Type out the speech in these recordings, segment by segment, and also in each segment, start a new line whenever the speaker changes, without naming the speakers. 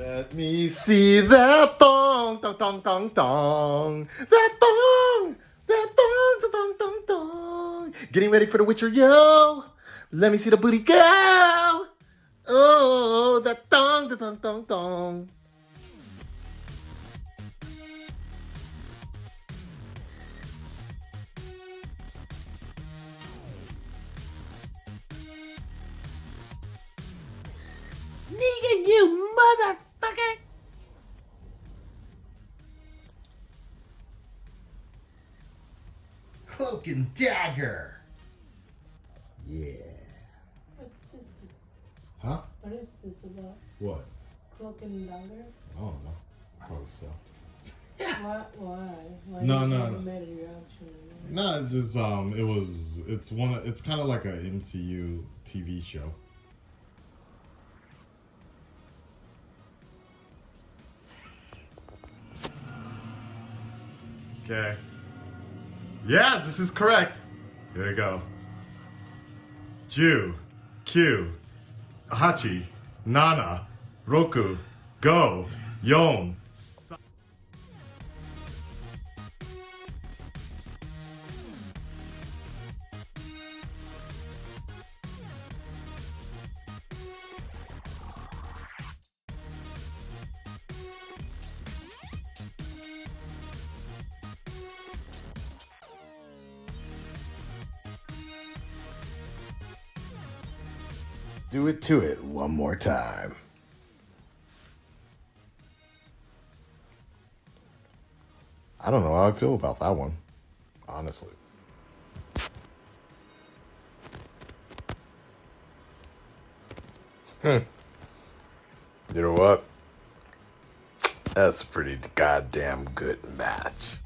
Let me see that thong, thong, thong, thong, thong. That thong, that thong, thong, thong, thong, thong. Getting ready for the Witcher, yo. Let me see the booty go. Oh, that thong, the thong, thong, thong. Nigga, you motherfucker. Cloak and dagger. Yeah.
What's this?
Huh?
What is this about?
What?
Cloak and dagger?
I don't know. Probably so.
What? Why? Why
No,
you
no,
haven't
no.
made a reaction?
No, it's just it's kind of like a MCU TV show. Okay. Yeah, this is correct. Here we go. Ju, Q, Hachi, Nana, Roku, Go, Yon. Do it to it one more time. I don't know how I feel about that one, honestly. You know what? That's a pretty goddamn good match.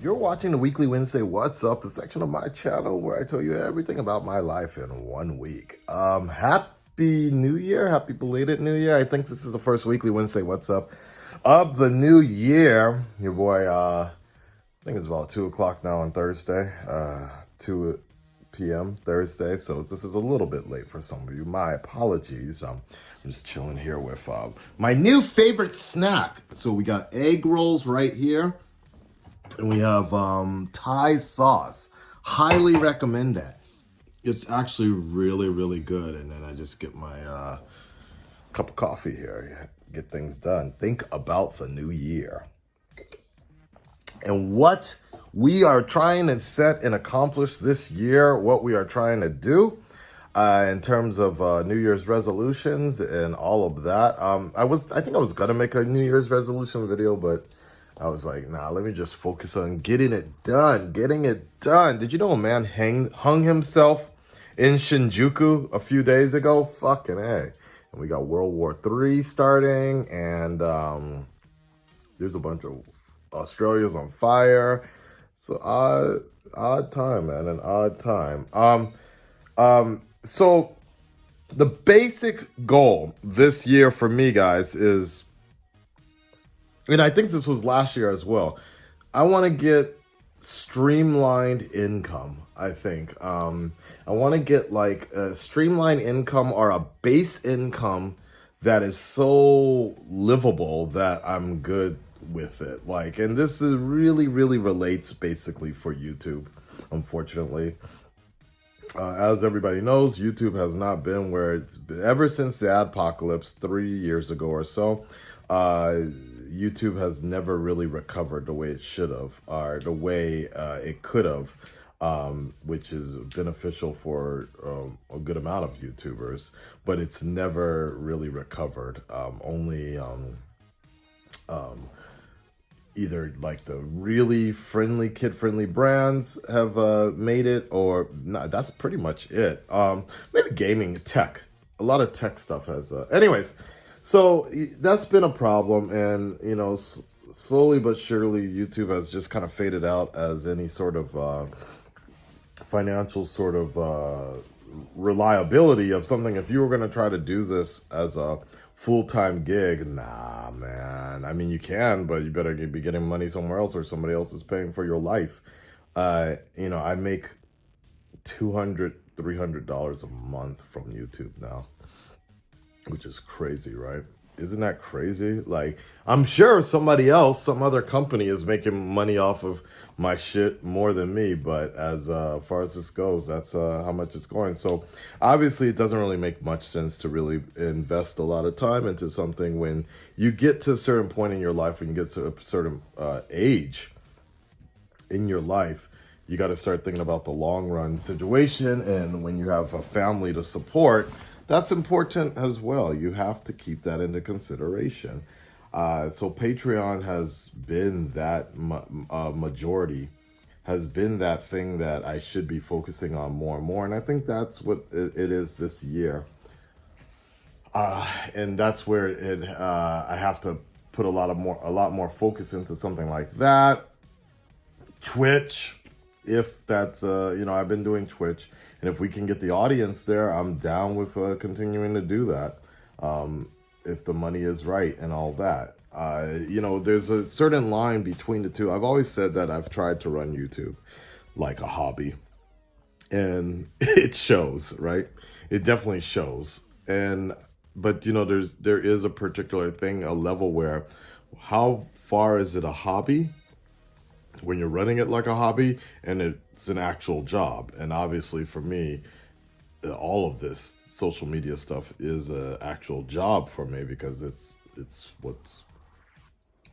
You're watching the Weekly Wednesday Wassup, the section of my channel where I tell you everything about my life in 1 week. Happy New Year, happy belated New Year. I think this is the first Weekly Wednesday Wassup of the new year. Your boy, I think it's about 2 o'clock now on Thursday, 2 p.m. Thursday, so this is a little bit late for some of you. My apologies. I'm just chilling here with my new favorite snack. So we got egg rolls right here. And we have Thai sauce. Highly recommend that. It's actually really, really good. And then I just get my cup of coffee here. Get things done. Think about the new year. And what we are trying to set and accomplish this year, what we are trying to do in terms of New Year's resolutions and all of that. I think I was going to make a New Year's resolution video, but I was like, nah, let me just focus on getting it done. Did you know a man hung himself in Shinjuku a few days ago? Fucking A. And we got World War III starting, and there's a bunch of Australia's on fire. So odd time, man, an odd time. So the basic goal this year for me, guys, is, and I think this was last year as well, I want to get streamlined income, I think. I want to get like a streamlined income or a base income that is so livable that I'm good with it. Like, and this is really, really relates basically for YouTube, unfortunately. As everybody knows, YouTube has not been where it's been ever since the adpocalypse 3 years ago or so. YouTube has never really recovered the way it should have, or the way it could have. which is beneficial for a good amount of YouTubers, but it's never really recovered. Only either like the really friendly, kid-friendly brands have made it, or not. That's pretty much it. Maybe gaming, tech. A lot of tech stuff has. Anyways, so that's been a problem, and slowly but surely, YouTube has just kind of faded out as any sort of financial sort of reliability of something. If you were going to try to do this as a full-time gig, nah, man. I mean, you can, but you better be getting money somewhere else, or somebody else is paying for your life. I make $200-300 a month from YouTube now, which is crazy, right? Isn't that crazy? Like, I'm sure somebody else, some other company is making money off of my shit more than me, but as far as this goes, that's how much it's going. So obviously it doesn't really make much sense to really invest a lot of time into something when you get to a certain point in your life, when you get to a certain age in your life. You got to start thinking about the long run situation, and when you have a family to support, that's important as well. You have to keep that into consideration. So Patreon has been that majority, has been that thing that I should be focusing on more and more. And I think that's what it is this year. And that's where I have to put a lot more focus into something like that. Twitch, if that's, I've been doing Twitch. And if we can get the audience there, I'm down with continuing to do that. If the money is right and all that. There's a certain line between the two. I've always said that I've tried to run YouTube like a hobby. And it shows, right? It definitely shows. But there is a particular thing, a level where how far is it a hobby when you're running it like a hobby and it's an actual job? And obviously for me, all of this social media stuff is an actual job for me, because it's what's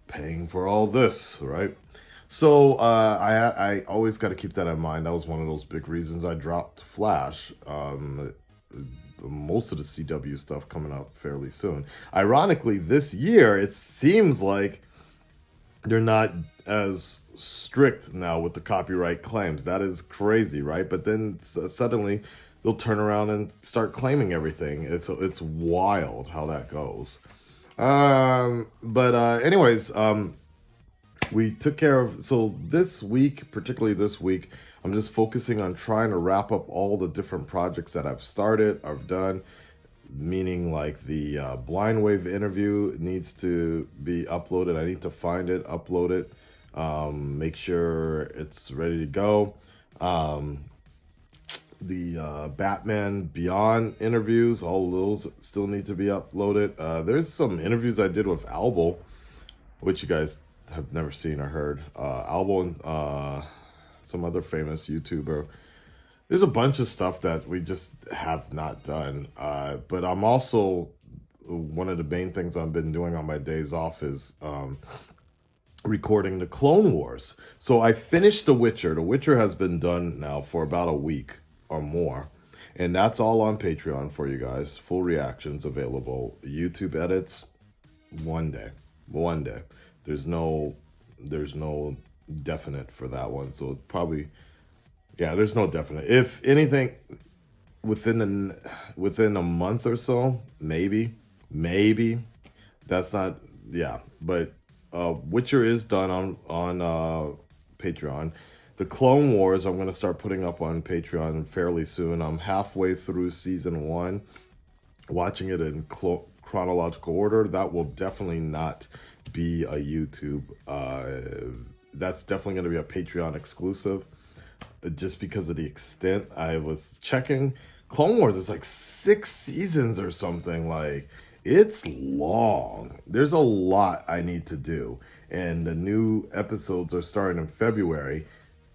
paying for all this, right? So I always got to keep that in mind. That was one of those big reasons I dropped Flash. Most of the CW stuff coming out fairly soon. Ironically, this year it seems like they're not as strict now with the copyright claims. That is crazy, right? But then suddenly they'll turn around and start claiming everything. It's wild how that goes. Anyways, we took care of, so this week, particularly this week, I'm just focusing on trying to wrap up all the different projects that I've started, I've done, meaning like the Blind Wave interview needs to be uploaded. I need to find it, upload it, make sure it's ready to go. The Batman Beyond interviews, all those still need to be uploaded. There's some interviews I did with Albo, which you guys have never seen or heard. Albo and some other famous YouTuber. There's a bunch of stuff that we just have not done. But I'm also, one of the main things I've been doing on my days off is recording the Clone Wars. So I finished The Witcher. The Witcher has been done now for about a week or more. And that's all on Patreon for you guys. Full reactions available. YouTube edits, one day. There's no definite for that one. So probably, yeah, there's no definite. If anything, within a month or so, maybe. That's not, yeah. But Witcher is done on Patreon. The Clone Wars, I'm going to start putting up on Patreon fairly soon. I'm halfway through season 1, watching it in chronological order. That will definitely not be a YouTube. That's definitely going to be a Patreon exclusive, just because of the extent. I was checking. Clone Wars is like 6 seasons or something. Like, it's long. There's a lot I need to do. And the new episodes are starting in February.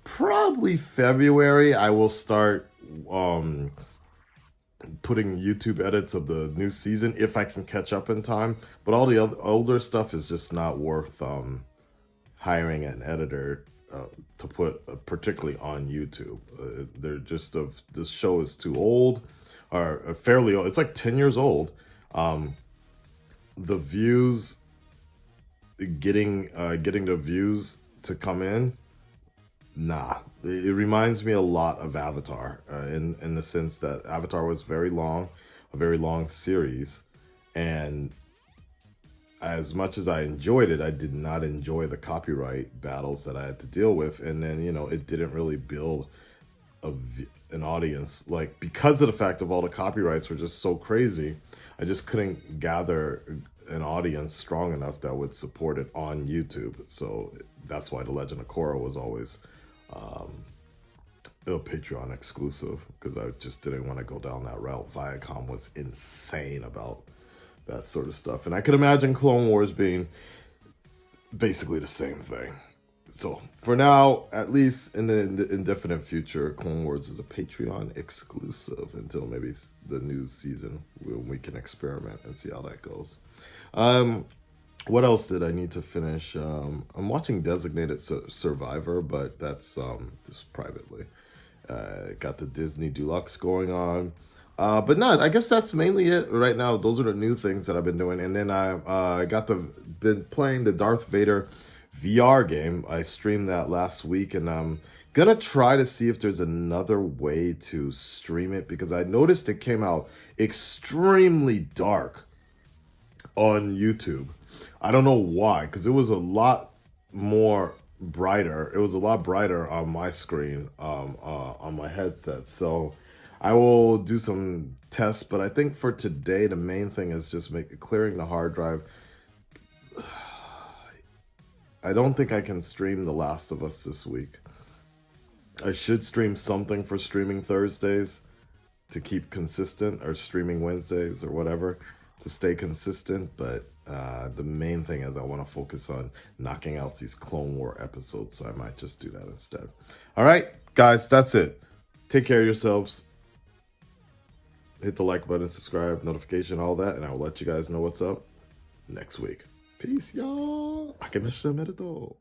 Probably February, I will start putting YouTube edits of the new season if I can catch up in time. But all the older stuff is just not worth hiring an editor to put, particularly on YouTube. They're just of this show is too old, or fairly old. It's like 10 years old. The views, getting the views to come in, nah. It reminds me a lot of Avatar, in the sense that Avatar was a very long series, and as much as I enjoyed it, I did not enjoy the copyright battles that I had to deal with, and then it didn't really build an audience, like, because of the fact of all the copyrights were just so crazy. I just couldn't gather an audience strong enough that would support it on YouTube. So that's why The Legend of Korra was always a Patreon exclusive, because I just didn't want to go down that route. Viacom was insane about that sort of stuff, and I could imagine Clone Wars being basically the same thing. So for now, at least in the indefinite future, Clone Wars is a Patreon exclusive until maybe the new season, when we can experiment and see how that goes. What else did I need to finish? I'm watching Designated Survivor, but that's just privately. Got the Disney Deluxe going on. But no, I guess that's mainly it right now. Those are the new things that I've been doing. And then I been playing the Darth Vader VR game. I streamed that last week, and I'm gonna try to see if there's another way to stream it, because I noticed it came out extremely dark on YouTube. I don't know why, because it was a lot more brighter. It was a lot brighter on my screen, on my headset. So I will do some tests, but I think for today, the main thing is just clearing the hard drive. I don't think I can stream The Last of Us this week. I should stream something for Streaming Thursdays to keep consistent, or Streaming Wednesdays, or whatever, to stay consistent. But the main thing is I want to focus on knocking out these Clone War episodes, so I might just do that instead. All right, guys, that's it. Take care of yourselves. Hit the like button, subscribe, notification, all that, and I will let you guys know what's up next week. Peace, y'all. Akimesha Merito.